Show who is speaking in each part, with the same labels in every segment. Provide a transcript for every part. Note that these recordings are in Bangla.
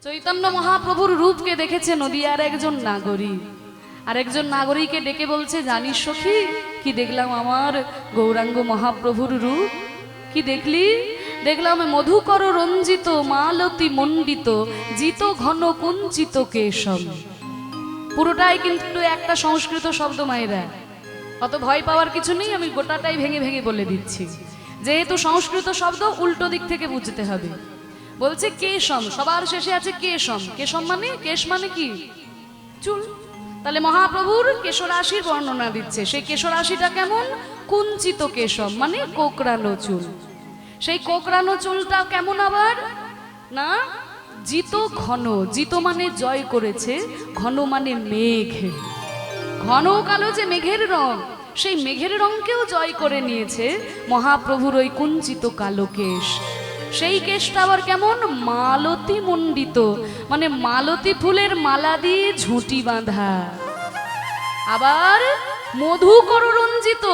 Speaker 1: চৈতন্য মহাপ্রভুর রূপকে দেখেছে নদিয়ার একজন নাগরিক, আর একজন নাগরিককে ডেকে বলছে, জানিস সখী কি দেখলাম আমার গৌরাঙ্গ মহাপ্রভুর রূপ? কি দেখলি? দেখলাম মধুকর রঞ্জিত মালতী মণ্ডিত জিত ঘন কুঞ্চিত কেশম। পুরোটাই কিন্তু একটা সংস্কৃত শব্দ মায়েরা, অত ভয় পাওয়ার কিছু নেই, আমি গোটাটাই ভেঙে ভেঙে বলে দিচ্ছি। যেহেতু সংস্কৃত শব্দ উল্টো দিক থেকে বুঝতে হবে। বলছে কেশম, সবার শেষে আছে কেশম। কেশম মানে, কেশ মানে কি? চুল। তাহলে মহাপ্রভুর কেশরাশির বর্ণনা দিচ্ছে। সেই কেশরাশিটা কেমন? কুঞ্চিত কেশম মানে কোকড়ানো চুল। সেই কোকড়ানো চুলটা কেমন আবার? না, জিত ঘন। জিত মানে জয় করেছে, ঘন মানে মেঘ। ঘন কালো যে মেঘের রং, সেই মেঘের রংকেও জয় করে নিয়েছে মহাপ্রভুর ওই কুঞ্চিত কালো কেশ। সেই কেশটা আবার কেমন? মালতী মণ্ডিত মানে মালতী ফুলের মালা দিয়ে ঝুঁটি বাঁধা। আবার মধুকর রঞ্জিত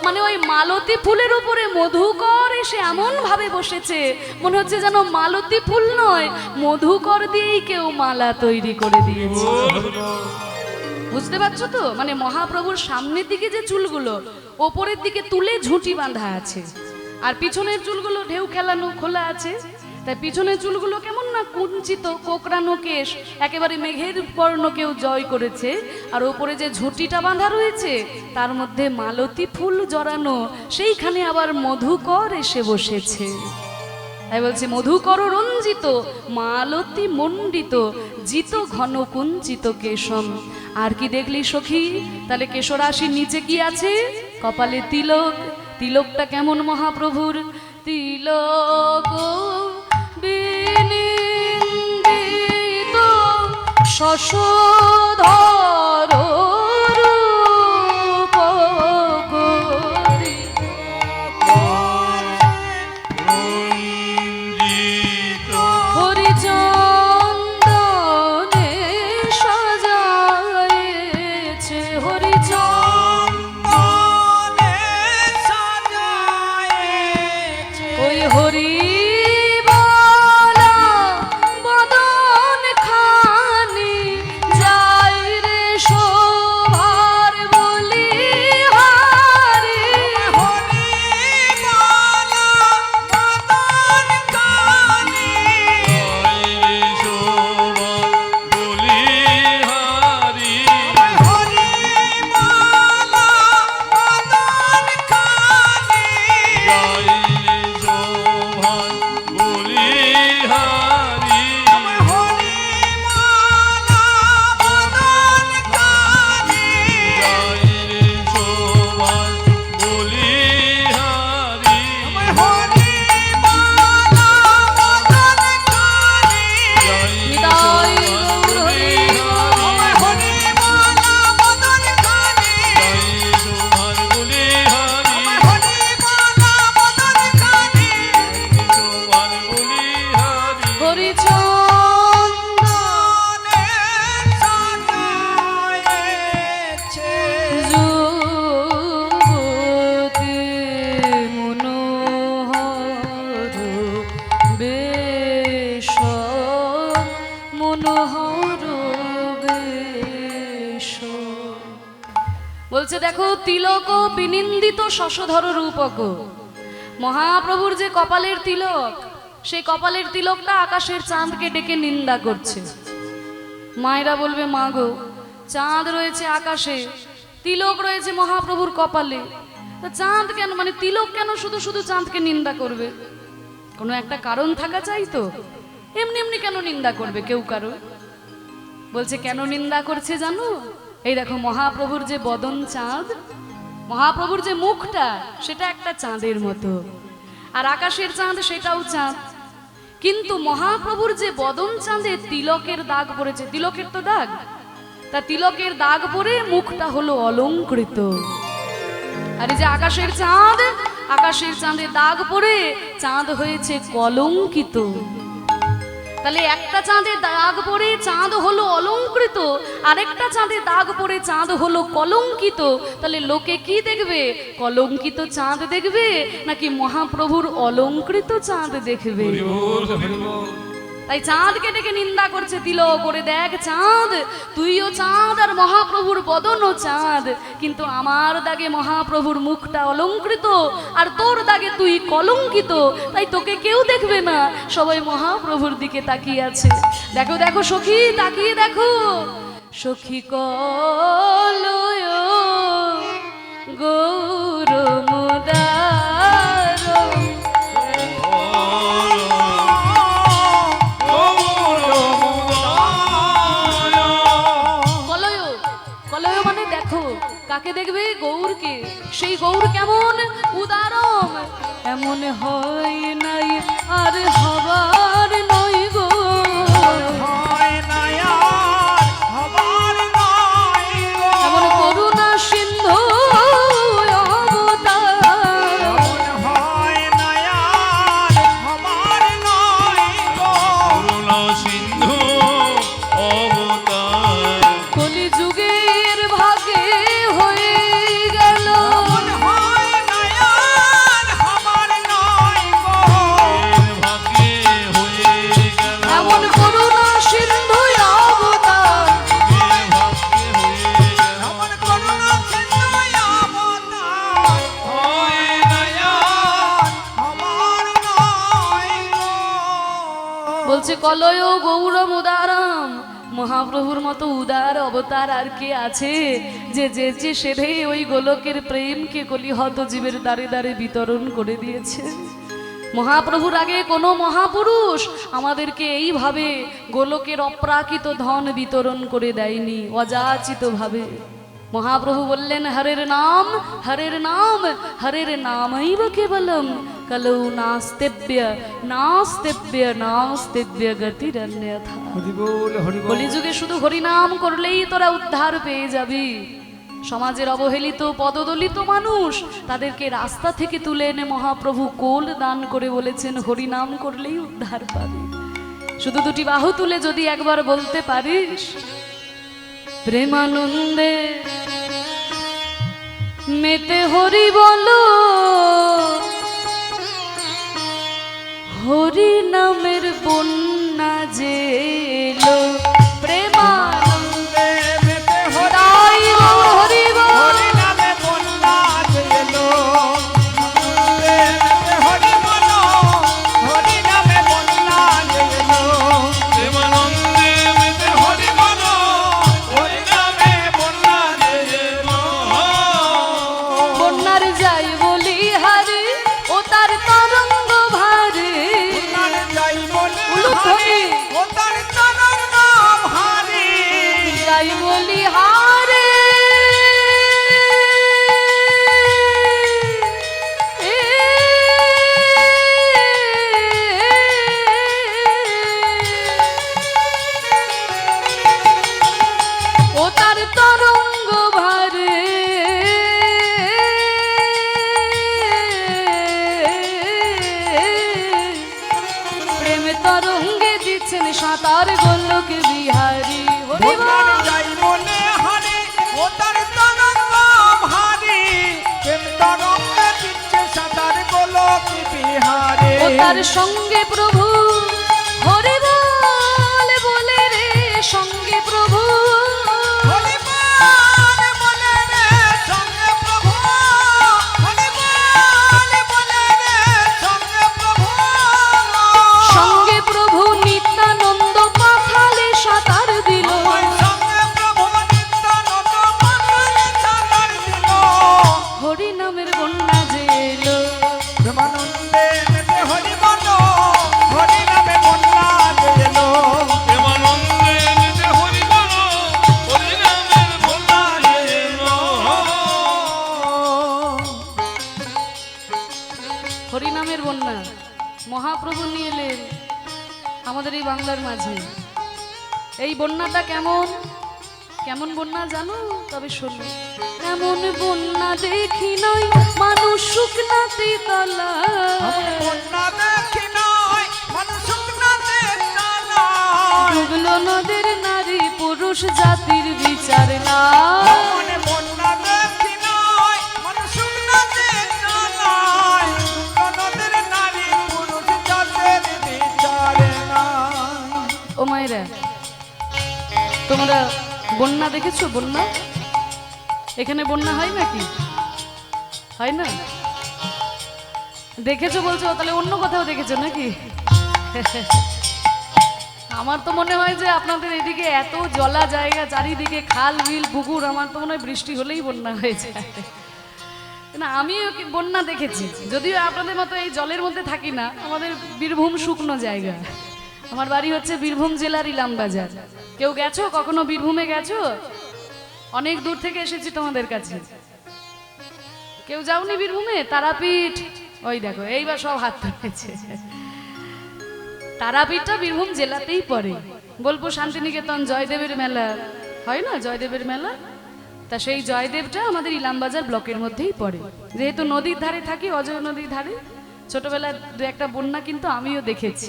Speaker 1: মানে ওই মালতী ফুলের উপরে মধুকর এসে এমন ভাবে বসেছে, মনে হচ্ছে যেন মালতী ফুল নয়, মধুকর দিয়েই কেউ মালা তৈরি করে দিয়েছে। বুঝতে পারছো তো? মানে মহাপ্রভুর সামনের দিকে যে চুলগুলো ওপরের দিকে তুলে ঝুঁটি বাঁধা আছে, আর পিছনের চুলগুলো ঢেউ খেলানো খোলা আছে। তাই পিছনের চুলগুলো কেমন না কুঞ্চিত কোকড়ানো কেশ, একেবারে মেঘের বর্ণকেও জয় করেছে। আর ওপরে যে ঝুঁটিটা বাঁধা রয়েছে তার মধ্যে মালতী ফুল জড়ানো, সেইখানে আবার মধুকর এসে বসেছে। তাই বলছে মধুকর রঞ্জিত মালতী মণ্ডিত জিত ঘন কুঞ্চিত কেশম। আর কি দেখলি সখী? তাহলে কেশরাশির নিচে কি আছে? কপালে তিলক। তিলকটা কেমন মহাপ্রভুর? তিলক বিনিন্দিত শশধর রূপ করি হরিচন্দনে সাজায়েছে, হরিচন্দনে সাজায়েছে ওই হরি বলছে দেখো তিলক বিনিন্দিত শশধর রূপক। মহাপ্রভুর যে কপালের তিলক, সেই কপালের তিলকটা আকাশের চাঁদকে ডেকে নিন্দা করছে। মায়েরা বলবে, মা গো, চাঁদ রয়েছে আকাশে, তিলক রয়েছে মহাপ্রভুর কপালে, তো চাঁদ কেন, মানে তিলক কেন শুধু শুধু চাঁদকে নিন্দা করবে? কোনো একটা কারণ থাকা চাই তো, এমনি এমনি কেন নিন্দা করবে কেউ কারো? বলছে কেন নিন্দা করছে জানো? এই দেখো মহাপ্রভুর যে বদন চাঁদ, মহাপ্রভুর যে মুখটা সেটা একটা চাঁদের মতো, আর আকাশের চাঁদ সেটাও চাঁদ। কিন্তু মহাপ্রভুর যে বদন চাঁদে তিলকের দাগ পড়েছে, তিলকের তো দাগ, তা তিলকের দাগ পড়ে মুখটা হলো অলংকৃত। আর এই যে আকাশের চাঁদ, আকাশের চাঁদে দাগ পড়ে চাঁদ হয়েছে কলঙ্কিত। তাহলে একটা চাঁদে দাগ পড়ে চাঁদ হলো অলংকৃত, আরেকটা চাঁদে দাগ পড়ে চাঁদ হলো কলঙ্কিত। তাহলে লোকে কি দেখবে? কলঙ্কিত চাঁদ দেখবে নাকি মহাপ্রভুর অলংকৃত চাঁদ দেখবে? তাই চাঁদকে ডেকে নিন্দা করছে কাছে দিল করে দেখ চাঁদ, তুইও চাঁদ আর মহাপ্রভুর বদনও চাঁদ, কিন্তু আমার দাগে মহাপ্রভুর মুখটা অলঙ্কৃত আর তোর দাগে তুই কলঙ্কিত, তাই তোকে কেউ দেখবে না, সবাই মহাপ্রভুর দিকে তাকিয়ে আছে। দেখো দেখো সখী, তাকিয়ে দেখো সখী কলয় গৌর মুদার, কলয় মানে দেখো, কাকে দেখবে? গৌরকে। সেই গৌর কেমন? উদারম, এমন হয় নাই আর হবার নয় গো, এমন করুণা সিন্ধু কলিযুগের ভাগে হয়ে গেল, এমন করুণা সিন্ধু অবতার, বলছে কলয় গৌরম উদারম, মহাপ্রভুর মতো উদার অবতার আর কে আছে যে যে যে সেধে ওই গোলকের প্রেমকে কলিহত জীবের দ্বারে দ্বারে বিতরণ করে দিয়েছে। মহাপ্রভুর আগে কোনো মহাপুরুষ আমাদেরকে এইভাবে গোলকের অপ্রাকৃত ধন বিতরণ করে দেয়নি অযাচিত ভাবে। মহাপ্রভু বললেন হরের নাম, হরের নাম, হরের নামৈব কেবলম কলৌ নাস্তেব্য নাস্তেব্য নাস্তেব্য গতিরন্যথা। কলিযুগে শুধু হরিনাম করলেই তোরা উদ্ধার পেয়ে যাবি। সমাজের অবহেলিত পদদলিত মানুষ তাদেরকে রাস্তা থেকে তুলে এনে মহাপ্রভু কোল দান করে বলেছেন হরিনাম করলেই উদ্ধার পাবে। শুধু দুটি বাহু তুলে যদি একবার বলতে পারিস প্রেমানন্দে মেতে হরি বলো, হরি নামের বন্যা যে এলো, প্রেমানন্দে মেতে হরি হরি হরি নামে বন্যা যে এলো, হরি বলো হরি নামে বন্যা যে এলো, প্রেমানন্দে মেতে হরি বলো হরি নামে বন্যা যে এলো। বন্যার যাই বলি হারে ও তার তরঙ্গ ভারে, যাই বলি হারে ও তার তরঙ্গ ভারে, প্রেম তরঙ্গে দিচ্ছেন সাঁতার গোলক বিহারী। ও তার সঙ্গে প্রভু হরি বল বলে রে, সঙ্গে প্রভু হরি বল বলে রে, সঙ্গে প্রভু হরি বল বলে রে, সঙ্গে প্রভু, সঙ্গে প্রভু নিত্যানন্দ পাথালে সাঁতার দিল, সঙ্গে প্রভু নিত্যানন্দ পাথালে সাঁতার দিল, হরি নামের বন্যা যে এলো, প্রেমানন্দে মেতে হরি বলো হরি নামে বন্যা যে এলো, প্রেমানন্দে মেতে হরি বলো হরি নামের বন্যা যে এলো। হরি নামের বন্যা মহাপ্রভু নিয়ে এলেন আমাদের এই বাংলার মাঝে। এই বন্যাটা কেমন কেমন বন্যা জানো? তবে শোনো, এমন বন্যা দেখি নাই মানুষ শুকনাতে তলা, বন্যা দেখি নাই মানুষ শুকনাতে তলা, ডুবলো নদের নারী পুরুষ জাতির বিচার না, বন্যা দেখি নাই মানুষ শুকনাতে তলা, ডুবলো নদের নারী পুরুষ জাতির বিচার না। ও মায়েরা, তোমরা বন্যা দেখেছো? বন্যা এখানে বন্যা হয় নাকি? হয় না? দেখেছো বলছো, তাহলে অন্য কোথাও দেখেছো নাকি? আমার তো মনে হয় যে আপনাদের এদিকে এত জলা জায়গা, চারিদিকে খাল বিল পুকুর, আমার তো মনে হয় বৃষ্টি হলেই বন্যা হয়ে যায়। না, আমিও বন্যা দেখেছি, যদিও আপনাদের মতো এই জলের মধ্যে থাকি না। আমাদের বীরভূম শুকনো জায়গা, আমার বাড়ি হচ্ছে বীরভূম জেলার ইলামবাজার। কেউ গেছো কখনো বীরভূমে? গেছো? অনেক দূর থেকে এসেছি তোমাদের কাছে। কেউ যাওনি বীরভূমে? তারাপীঠ, ওই দেখো এইবার সব হাত তুলেছে। তারাপীঠটা বীরভূম জেলাতেই পড়ে। বোলপুর শান্তিনিকেতন জয়দেবের মেলা হয় না, জয়দেবের মেলা, তা সেই জয়দেবটা আমাদের ইলামবাজার ব্লকের মধ্যেই পড়ে। যেহেতু নদীর ধারে থাকি, অজয় নদীর ধারে, ছোটবেলায় দু একটা বন্যা কিন্তু আমিও দেখেছি।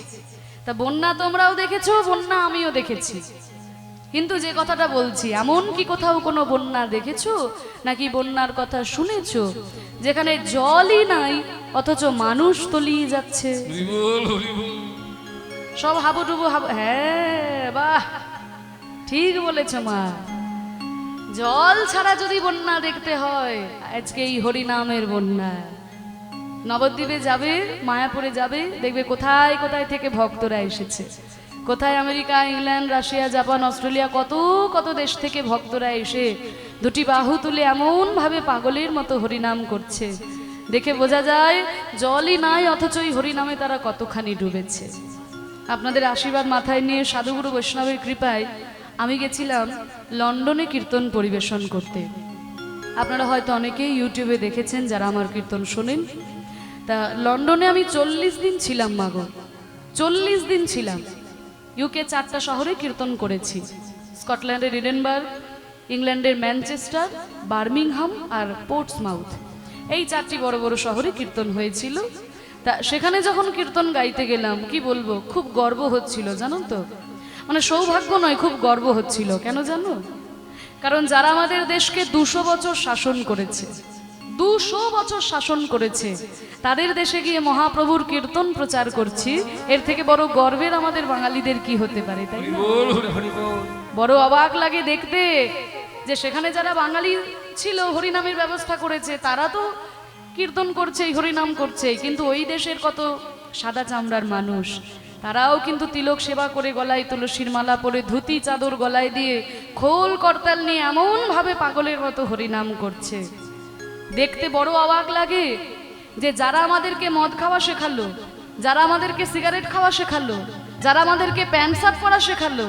Speaker 1: তা বন্যা তোমরাও দেখেছো, বন্যা আমিও দেখেছি। কিন্তু যে কথাটা বলছি, এমন কি কোথাও কোনো বন্যা দেখেছো নাকি বন্যার কথা শুনেছো যেখানে জলই নাই অথচ মানুষ তলিয়ে যাচ্ছে? সব হাবুডুবু হাবু। হ্যাঁ, বাহ, ঠিক বলেছ মা। জল ছাড়া যদি বন্যা দেখতে হয়, আজকে এই হরিনামের বন্যা। নবদ্বীপে যাবে, মায়াপুরে যাবে, দেখবে কোথায় কোথায় থেকে ভক্তরা এসেছে। কোথায় America, England, Russia, Japan, Australia, কত কত দেশ থেকে ভক্তরা এসে দুটি বাহু তুলে এমন ভাবে পাগলের মতো হরিনাম করছে, দেখে বোঝা যায় জলই নাই অথচ এই হরিনামে তারা কতখানি ডুবেছে। আপনাদের আশীর্বাদ মাথায় নিয়ে সাধুগুরু বৈষ্ণবের কৃপায় আমি গেছিলাম লন্ডনে কীর্তন পরিবেশন করতে। আপনারা হয়তো অনেকেই ইউটিউবে দেখেছেন যারা আমার কীর্তন শোনেন। তা লন্ডনে আমি 40 দিন ছিলাম মাগো, 40 দিন ছিলাম। ইউকে 4টা শহরে কীর্তন করেছি, স্কটল্যান্ডের এডিনবার্গ, ইংল্যান্ডের ম্যানচেস্টার, বার্মিংহাম আর পোর্টসমাউথ, এই 4টি বড় বড় শহরে কীর্তন হয়েছিল। তা সেখানে যখন কীর্তন গাইতে গেলাম, কি বলবো, খুব গর্ব হচ্ছিল জানো তো। মানে সৌভাগ্য নয়, খুব গর্ব হচ্ছিল। কেন জানো? কারণ যারা আমাদের দেশকে 200 বছর শাসন করেছে, 200 বছর শাসন করেছে, তাদের দেশে গিয়ে মহাপ্রভুর কীর্তন প্রচার করছি, এর থেকে বড় গর্বের আমাদের বাঙালিদের কি হতে পারে? তাই না? বড় অবাক লাগে দেখতে যে সেখানে যারা বাঙালি ছিল, হরিনামের ব্যবস্থা করেছে, তারা তো কীর্তন করছে, হরিনাম করছে, কিন্তু ওই দেশের কত সাদা চামড়ার মানুষ, তারাও কিন্তু তিলক সেবা করে, গলায় তুলসীর মালা পরে, ধুতি চাদর গলায় দিয়ে, খোল করতাল নিয়ে এমন ভাবে পাগলের মতো হরিনাম করছে। দেখতে বড় অবাক লাগে যে যারা আমাদেরকে মদ খাওয়া শেখালো, যারা আমাদেরকে সিগারেট খাওয়া শেখালো, যারা আমাদেরকে প্যান্ট শার্ট পরা শেখালো,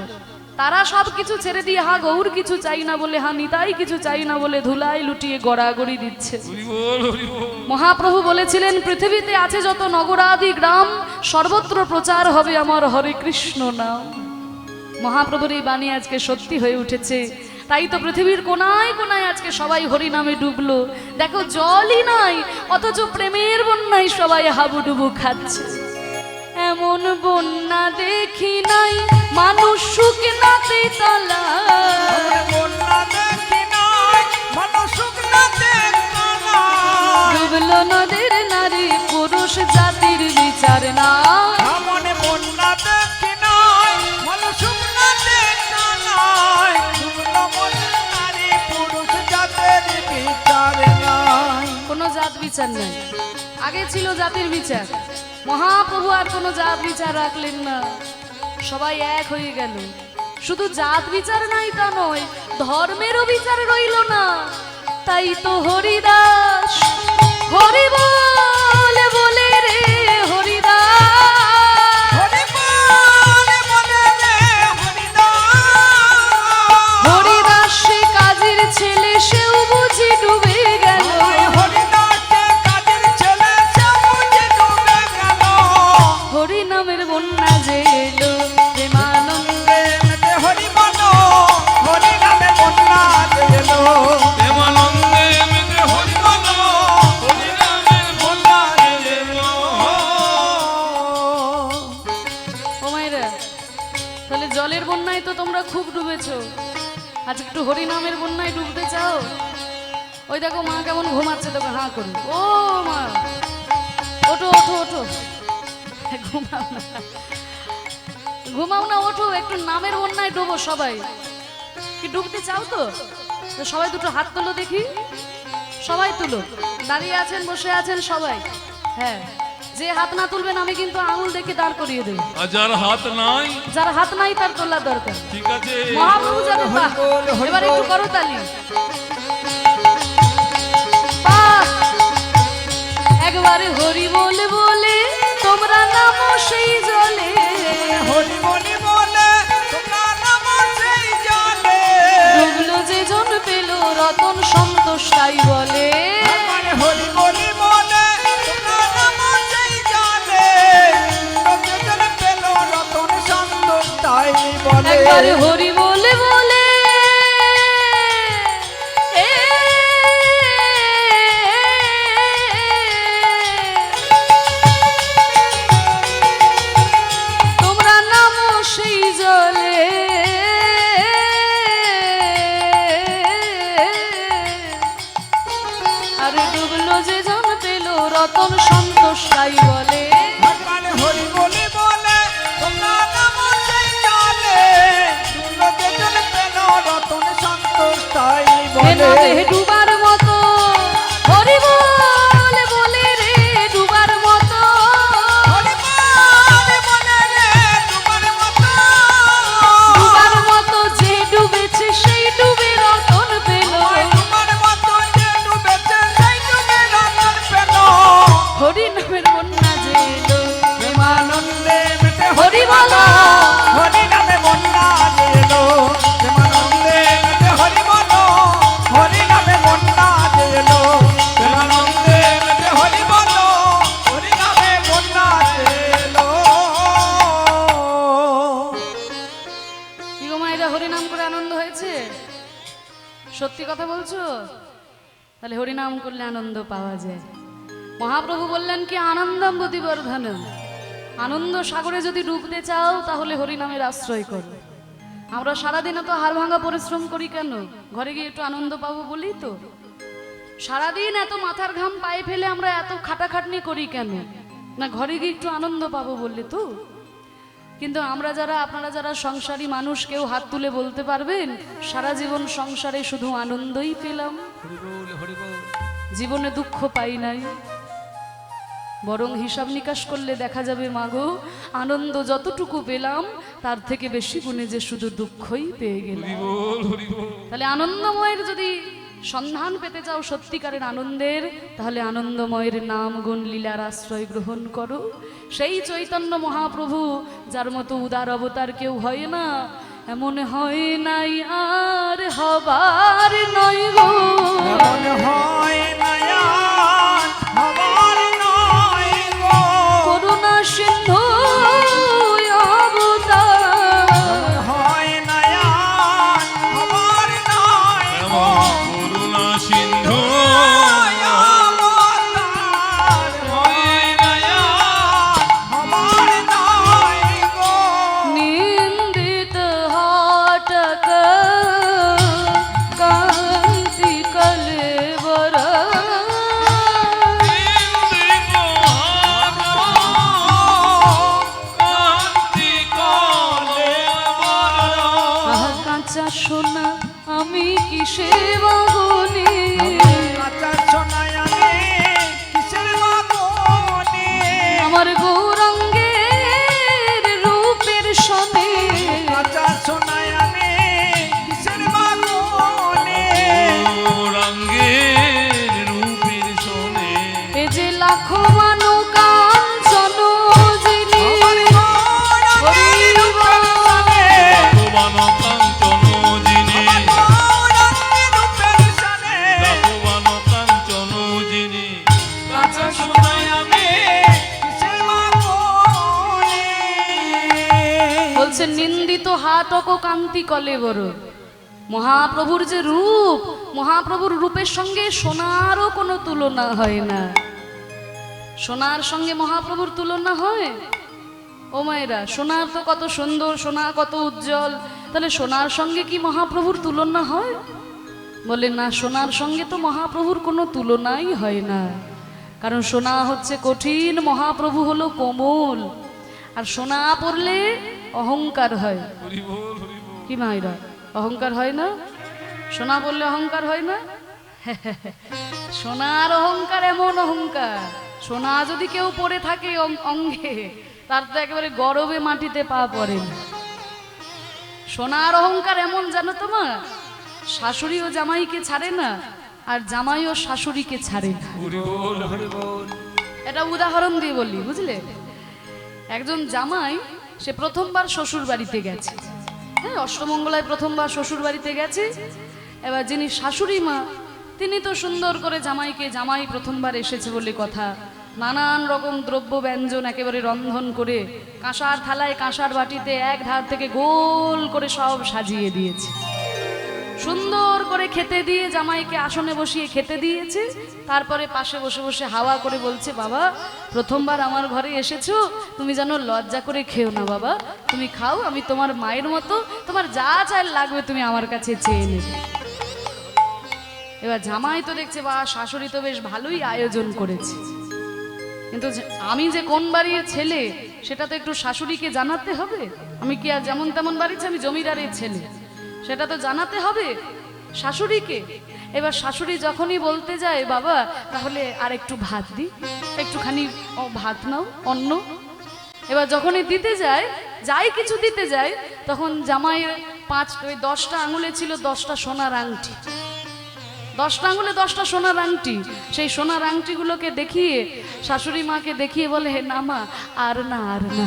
Speaker 1: তারা সব কিছু ছেড়ে দিয়ে হা গৌর কিছু চাই না বলে, হা নিতাই কিছু চাই না বলে ধুলাই লুটিয়ে গড়াগড়ি দিচ্ছে। মহাপ্রভু বলেছিলেন, পৃথিবীতে আছে যত নগরাদি গ্রাম, সর্বত্র প্রচার হবে আমার হরে কৃষ্ণ নাম। মহাপ্রভুর এই বাণী আজকে সত্যি হয়ে উঠেছে। তাই তো পৃথিবীর কোনায় কোনায় আজকে সবাই হরি নামে ডুবলো। দেখো জলই নাই অথচ প্রেমের বন্যায় সবাই হাবুডুবু খাচ্ছে। এমন বন্যা দেখি নাই মানুষ শুকনাতে তলা, ডুবলো নদের নারী পুরুষ জাতির বিচার না। কোনো জাত বিচার নেই, আগে ছিল জাতির বিচার। মহাপ্রভু আর কোনো জাত বিচার রাখলেন না, সবাই এক হয়ে গেল। শুধু জাত বিচার নাই তা নয়, ধর্মেরও বিচার রইল না। তাই তো হরিদাস হরি বলে বলে রে হরিদাস, হরিদাস সে কাজের ছেলে, সেও বুঝি ডুবে গেল। হরি নামের বন্যা যে এলো, প্রেমানন্দে হরি বলো, হরি নামের বন্যা যে এলো, প্রেমানন্দে হরি বলো, হরি নামের বন্যা যে এলো। ও মায়েরা, তাহলে জলের বন্যায় তো তোমরা খুব ডুবেছো, আজ একটু হরি নামের বন্যায় ডুবতে চাও? ওই দেখো মা কেমন ঘুমাচ্ছে, তোকে হাঁ করো। ও মা, ওঠো ওঠো ওঠো, ঘুমাও না, ঘুমাও না, ওঠো, একটু নামের বন্যায় ডুবো সবাই। কি ডুবতে চাও তো? তো সবাই দুটো হাত তোলো দেখি, সবাই তুলো, দাঁড়িয়ে আছেন বসে আছেন সবাই। হ্যাঁ, যে হাত না তুলবেন আমি কিন্তু আঙুল দেখে দাঁড় করিয়ে দেব।
Speaker 2: আর যার হাত নাই,
Speaker 1: যার হাত নাই তার তোলা দরকার।
Speaker 2: ঠিক আছে,
Speaker 1: মহাপ্রভু যাবে। বাহ, এবার একটু করো তালি। বাহ, একবারে হরি বলে বলে তোমরা নামো সেই জলে,
Speaker 3: হরি বলি বলে তোমরা নামো সেই জলে,
Speaker 1: ডুবলো যে জন পেল রতন সন্তোষ তাই বলে।
Speaker 3: একবারে হরি বলি বলে তোমরা নামো সেই জলে, রতন পেল রতন সন্তোষ তাই বলে।
Speaker 1: একবারে হরি বলে বলে তোমরা নামো সেই জলে, আরে ডুবলো যে জন পেল রতন সন্তোষ তাই বলে।
Speaker 3: একবারে হরি বলি বলে তোমরা নামো সেই জলে, রতন পেল রতন সন্তোষ তাই বলে।
Speaker 1: ডুবার মতো হরি বলে বলে রে, ডুবার মতো
Speaker 3: হরি বলি বলে রে তোমার মতো,
Speaker 1: ডুবার মতো যে ডুবেছে সেই ডুবে রতন পেল।
Speaker 3: তোমার মতো যে ডুবেছে সেই ডুবে রতন পেল।
Speaker 1: হরি নামের বন্যা যে এলো,
Speaker 3: প্রেমানন্দে মেতে
Speaker 1: হরি বলো।
Speaker 3: হরি নামে বন্যা এলো, প্রেমানন্দে মেতে হরি বলো, হরি নামে বন্যা এলো, প্রেমানন্দে মেতে হরি বলো, হরি নামে বন্যা এলো।
Speaker 1: কি গো মায়েরা, হরি নাম করে আনন্দ হয়েছে? সত্যি কথা বলছো? তাহলে হরি নাম করলে আনন্দ পাওয়া যায়। মহাপ্রভু বললেন কি আনন্দম গতিবর্ধনম, আনন্দ সাগরে যদি ডুবতে চাও তাহলে হরি নামের আশ্রয় করো। আমরা সারাদিন এত হাড় ভাঙা পরিশ্রম করি কেন? ঘরে গিয়ে একটু আনন্দ পাবো বলি তো। সারাদিন এত মাথার ঘাম পায়ে ফেলে আমরা এত খাটাখাটনি করি কেন? না ঘরে গিয়ে একটু আনন্দ পাবো বললে তো। কিন্তু আমরা যারা, আপনারা যারা সংসারী মানুষ, কেউ হাত তুলে বলতে পারবেন সারা জীবন সংসারে শুধু আনন্দই পেলাম, জীবনে দুঃখ পাই নাই? বরং হিসাব নিকাশ করলে দেখা যাবে মাগো, আনন্দ যতটুকু পেলাম তার থেকে বেশি গুণে যে শুধু দুঃখই পেয়ে গেলাম। তাহলে আনন্দময়ের যদি সন্ধান পেতে চাও সত্যিকারের আনন্দের, তাহলে আনন্দময়ের নাম গুণ লীলার আশ্রয় গ্রহণ করো। সেই চৈতন্য মহাপ্রভু যার মতো উদার অবতার কেউ হয় না, এমন হয় নাই আর হবার নয় গো,
Speaker 3: এমন হয় না আর হবার নয় গো,
Speaker 1: করুণা সিন্ধু অবতার,
Speaker 3: হয় না আর হবার নয় গো,
Speaker 2: করুণা সিন্ধু
Speaker 3: অবতার হয় না আর হবার নয় গো।
Speaker 1: নিন্দিত হটক কান্তি কলেবর, কাঁচা সোনা আমি কিসে বাগুনি,
Speaker 3: কাঁচা সোনায় আমি কিসের বাগুনি,
Speaker 1: আমার গৌরাঙ্গের রূপের সনে,
Speaker 3: কাঁচা সোনায় আমি কিসের বাগুনি,
Speaker 2: রঙ্গের রূপের শোনে,
Speaker 1: এ যে লাখো মানো কাঞ্চন যিনি,
Speaker 3: আমার গৌরাঙ্গের রূপের সনে,
Speaker 2: ভগবান কাঞ্চন যিনি,
Speaker 3: গৌরাঙ্গের রূপের সনে,
Speaker 2: ভগবান কাঞ্চন যিনি,
Speaker 1: কাঁচা
Speaker 2: সোনায় আমি
Speaker 3: কিসের বাগুনি।
Speaker 1: বলছে নিন্দিত হাটক কান্তি কলেবর। মহাপ্রভুর যে রূপ, মহাপ্রভুর রূপের সঙ্গে সোনারও কোনো তুলনা হয় না। সোনার সঙ্গে মহাপ্রভুর তুলনা হয়? ও মায়েরা, সোনার তো কত সুন্দর, সোনা কত উজ্জ্বল, তাহলে সোনার সঙ্গে কি মহাপ্রভুর তুলনা হয়? বলে না, সোনার সঙ্গে তো মহাপ্রভুর কোনো তুলনাই হয় না। কারণ সোনা হচ্ছে কঠিন, মহাপ্রভু হলো কোমল। আর সোনা পড়লে অহংকার হয়। কি মায়েরা, অহংকার হয় না? সোনা বললে অহংকার হয় না? সোনার অহংকার এমন অহংকার, সোনা যদি কেউ পড়ে থাকে অঙ্গে, তার তো একেবারে গরবে মাটিতে পা পড়ে না। সোনার অহংকার এমন, জানো তোমার, শাশুড়িও জামাইকে ছাড়ে না, আর জামাইও শাশুড়িকে ছাড়ে না।
Speaker 2: হরি বল হরি বল।
Speaker 1: এটা উদাহরণ দিয়ে বলি, বুঝলে? একজন জামাই, সে প্রথমবার শ্বশুর বাড়িতে গেছে, হ্যাঁ, অষ্টমঙ্গলায় প্রথমবার শ্বশুর বাড়িতে গেছে। এবার যিনি শাশুড়ি মা, তিনি তো সুন্দর করে জামাইকে, জামাই প্রথমবার এসেছে বলে কথা, নানান রকম দ্রব্য ব্যঞ্জন একেবারে রন্ধন করে কাঁসার থালায় কাঁসার বাটিতে এক ধার থেকে গোল করে সব সাজিয়ে দিয়েছে। সুন্দর করে খেতে দিয়ে জামাইকে আসনে বসিয়ে খেতে দিয়েছে। তারপরে পাশে বসে বসে হাওয়া করে বলছে, বাবা প্রথমবার আমার ঘরে এসেছো, তুমি যেন লজ্জা করে খেও না বাবা, তুমি খাও, আমি তোমার মায়ের মতো, তোমার যা চাই লাগবে তুমি আমার কাছে চেয়ে নেবে। এবার জামাই তো দেখছে, বা শাশুড়ি তো বেশ ভালোই আয়োজন করেছে, কিন্তু আমি যে কোন বাড়ির ছেলে সেটা তো একটু শাশুড়িকে জানাতে হবে। আমি কি আর যেমন তেমন বাড়িতে, আমি জমিদারের ছেলে, সেটা তো জানাতে হবে শাশুড়িকে। এবার শাশুড়ি যখনই বলতে যায়, বাবা তাহলে আর একটু ভাত দি, একটুখানি ভাত নাও, অন্ন। এবার যখনই দিতে যায়, যাই কিছু দিতে যায়, তখন জামাইয়ের 10টা আঙুলে ছিল 10টা সোনার আংটি, 10টা আঙুলে 10টা সোনার আংটি। সেই সোনার আংটিগুলোকে দেখিয়ে, শাশুড়ি মাকে দেখিয়ে বলে, হে না মা, আর না আর না।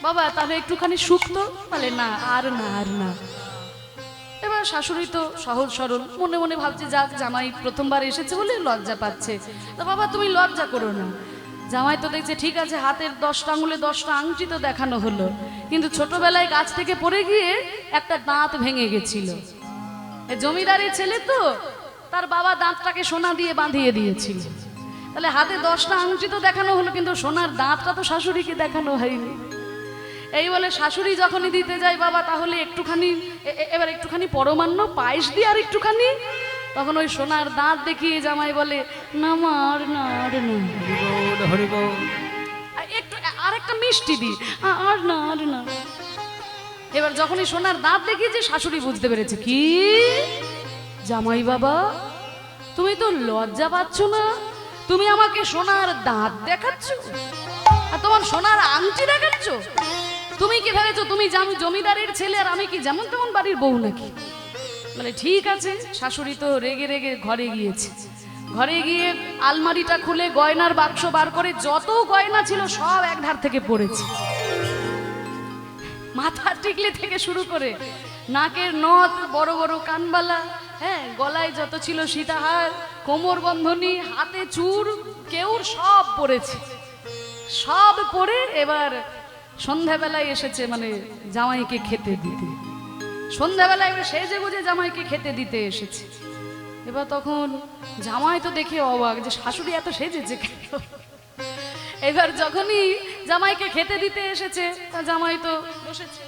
Speaker 1: বাবা তাহলে একটুখানি শুকতো, বলে না আর না আর না। এবার শাশুড়ি তো সহজ সরল, মনে মনে ভাবছে, যাক জামাই প্রথমবার এসেছে বলে লজ্জা পাচ্ছে, তো বাবা তুমি লজ্জা করো না। জামাই তো দেখছে, ঠিক আছে, হাতের 10টা আঙুলে 10টা আংটি তো দেখানো হলো, কিন্তু ছোটবেলায় গাছ থেকে পড়ে গিয়ে একটা দাঁত ভেঙে গেছিল। জমিদারের ছেলে তো, তার বাবা দাঁতটাকে সোনা দিয়ে বাঁধিয়ে দিয়েছিল। তাহলে হাতে 10টা আংটি তো দেখানো হলো, কিন্তু সোনার দাঁতটা তো শাশুড়িকে দেখানো হয়নি। এই বলে শাশুড়ি যখনই দিতে যায়, বাবা তাহলে একটুখানি, এবার একটুখানি পরমান্ন পায়েস দিয়ে আর একটুখানি, তখন ওই সোনার দাঁত দেখিয়ে জামাই বলে, না মা আর না আর না,
Speaker 3: হরি বল।
Speaker 1: একটু আর একটা মিষ্টি দি, আর না আর না। এবার যখনই সোনার দাঁত দেখিয়েছে, শাশুড়ি বুঝতে পেরেছে, কি জামাই বাবা তুমি তো লজ্জা পাচ্ছ না, তুমি আমাকে সোনার দাঁত দেখাচ্ছ আর তোমার সোনার আংটি দেখাচ্ছ, তুমি কি ভেবেছো তুমি জমিদারের ছেলে আর আমি কি যেমন তেমন বাড়ির বউ নাকি? বলে ঠিক আছে। শাশুড়ি তো রেগে রেগে ঘরে গিয়েছে, ঘরে গিয়ে আলমারিটা খুলে গয়নার বাক্স বার করে যত গয়না ছিল সব এক ধার থেকে পড়েছে, মাথার টিকলি থেকে শুরু করে নাকের নথ, বড় বড় কানবালা, হ্যাঁ, গলায় যত ছিল সীতাহার, কোমর বন্ধনী, হাতে চূড়, কেউর সব পড়েছে, সব পরে এবার সন্ধ্যাবেলায় এসেছে, মানে জামাইকে খেতে দিতে। সন্ধ্যাবেলায় সেজে গুজে জামাইকে খেতে দিতে এসেছে। এবার তখন জামাই তো দেখে অবাক যে শাশুড়ি এত সেজেছে কেন। এবার যখনই জামাইকে খেতে দিতে এসেছে, তা জামাই তো বসেছে,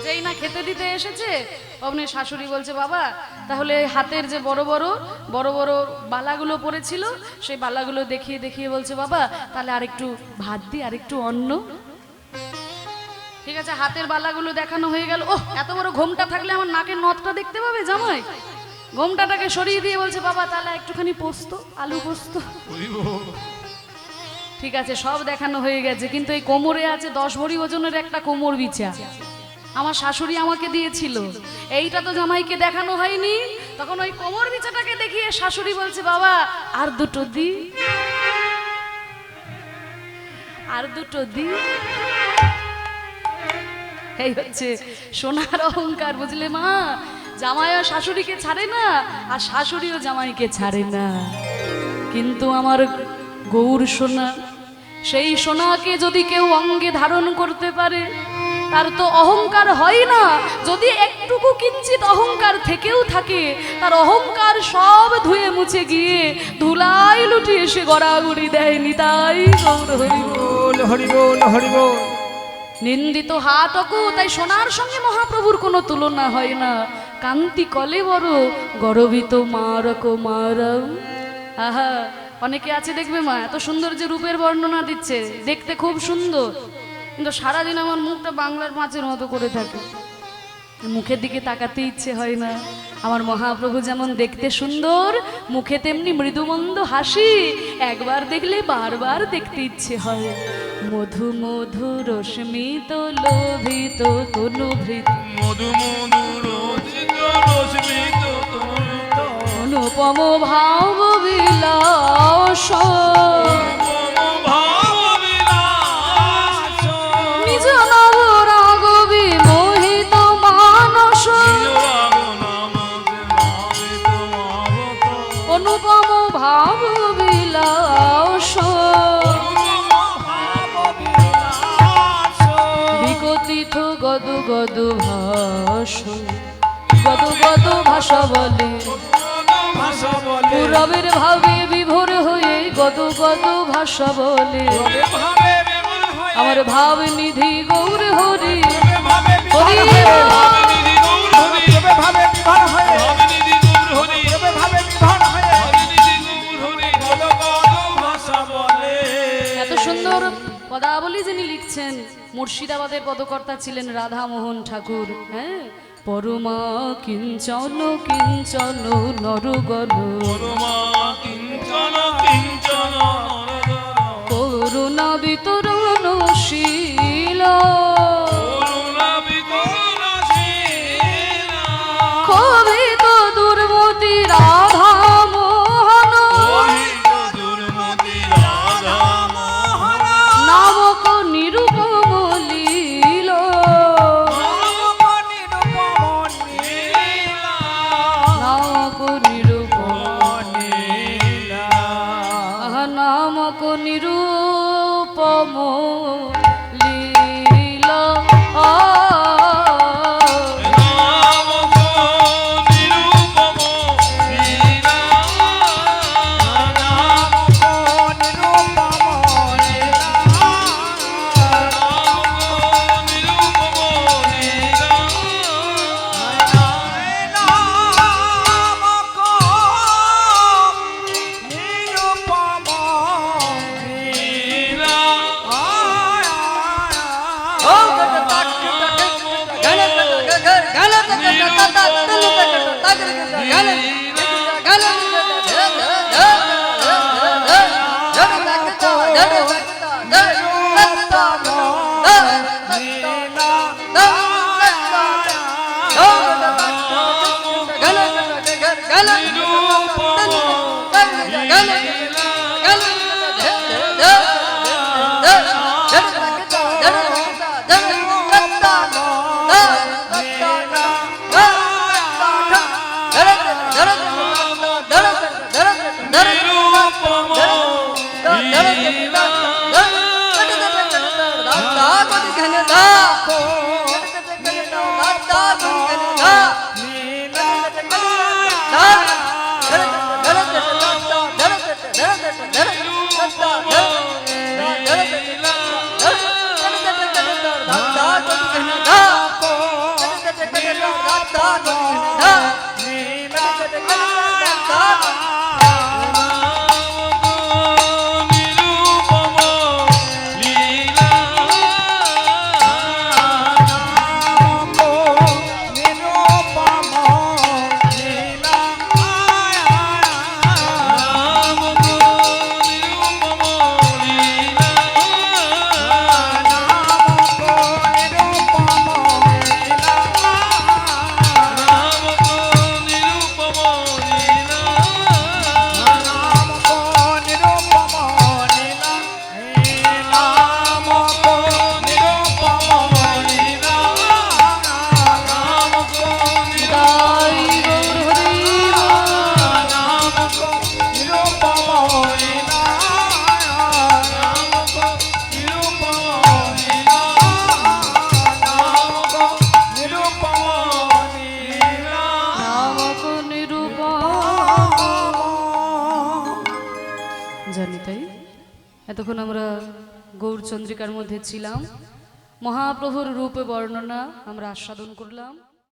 Speaker 1: যেই না খেতে দিতে এসেছে অমনি শাশুড়ি বলছে, বাবা তাহলে হাতের যে বড় বড় বালাগুলো পড়েছিল, সেই বালাগুলো দেখিয়ে দেখিয়ে বলছে, বাবা তাহলে আরেকটু ভাত দি, আরেকটু অন্ন। ঠিক আছে, হাতের বালাগুলো দেখানো হয়ে গেল। ওহ, এত বড় ঘোমটা থাকলে আমার নাকের নথটা দেখতে পাবে জামাই। ঘোমটাটাকে সরিয়ে দিয়ে বলছে, বাবা তাহলে একটুখানি পোস্ত, আলু পোস্ত। ঠিক আছে, সব দেখানো হয়ে গেছে, কিন্তু এই কোমরে আছে 10 ভরি ওজনের একটা কোমর বিছা, আমার শাশুড়ি আমাকে দিয়েছিল, এইটা তো জামাইকে দেখানো হয়নি। তখন ওই কোমর বিছাটাকে দেখিয়ে শাশুড়ি বলছে, বাবা আর দুটো দি, আর দুটো দি। এই হচ্ছে সোনার অহংকার, বুঝলে মা? জামাইও শাশুড়িকে ছাড়ে না, আর শাশুড়িও জামাইকে ছাড়ে না। কিন্তু আমার গৌর সোনা, সেই সোনাকে যদি কেউ অঙ্গে ধারণ করতে পারে, তার তো অহংকার হয় না। যদি একটুকু কিঞ্চিত অহংকার থেকেও থাকে, তার অহংকার সব ধুয়ে মুছে গিয়ে ধুলাই লুটিয়ে এসে গড়াগড়ি দেয়নি। তাই গৌর হরি বল,
Speaker 3: হরি বল, হরি বল।
Speaker 1: নিন্দিত হাতকু, তাই সোনার সঙ্গে মহাপ্রভুর কোনো তুলনা হয় না। কান্তি কলে বড় গরবিত মারক মারাম। আহা, অনেকে আছে দেখবে মা এত সুন্দর যে রূপের বর্ণনা দিচ্ছে, দেখতে খুব সুন্দর, কিন্তু সারাদিন আমার মুখটা বাংলার মাছের মতো করে থাকে, মুখের দিকে তাকাতে ইচ্ছে হয় না। আমার মহাপ্রভু যেমন দেখতে সুন্দর, মুখে তেমনি মৃদুমন্দ হাসি, একবার দেখলে বারবার দেখতে ইচ্ছে হয়। মধু মধু রশ্মিত লোভিত তনুভৃত
Speaker 2: মধু মধু রচিত রশ্মিত তনুত
Speaker 1: অনুপম ভাব বিলাস
Speaker 2: ভাব বিলাস
Speaker 1: নিজ নব রাগ বিমোহিত মানস
Speaker 2: রাগ নামকে ভাবিত ভাবত
Speaker 1: অনুপম ভাব বিলাস বিকতিত গদু গদু ভাস গদু গদু ভাষা বলে
Speaker 3: ভাষা বলে
Speaker 1: পুরবের ভাবে বিভোর হয়ে গদু গদু ভাষা বলে
Speaker 3: ভাবে বিমূল হয়ে
Speaker 1: আমার ভাব নিধি গৌর হরি
Speaker 3: ভাবে
Speaker 1: হরি
Speaker 2: নিধি গৌর হরি
Speaker 3: ভাবে বিভার হয়ে
Speaker 2: নিধি গৌর হরি
Speaker 3: ভাবে বিভার হয়ে
Speaker 2: নিধি গৌর হরি
Speaker 3: গদ গদ ভাষা বলে
Speaker 1: এত সুন্দর পদাবলী যিনি লিখছেন, মুর্শিদাবাদের পদকর্তা ছিলেন রাধামোহন ঠাকুর। হ্যাঁ, পরমা কিঞ্চন কিঞ্চন নরগণ
Speaker 2: পরমা কিঞ্চন কিঞ্চন নরদর
Speaker 1: করুণা বিতরণশীল
Speaker 2: করুণা বিকরণশীল
Speaker 1: কবিত দুর্মতি রাধা মোহন
Speaker 2: মোহিত দুর্মতি রাধা মোহন
Speaker 1: নামক নিরূপম লীল নামক নিরূপম নামক নিরূপম লীলা
Speaker 2: নামক নিরূপম লীলা নামক নিরূপম লীলা লীলা
Speaker 1: জানি তাই এতক্ষণ আমরা গৌরচন্দ্রিকার মধ্যে ছিলাম, মহাপ্রভুর রূপ বর্ণনা আমরা আস্বাদন করলাম।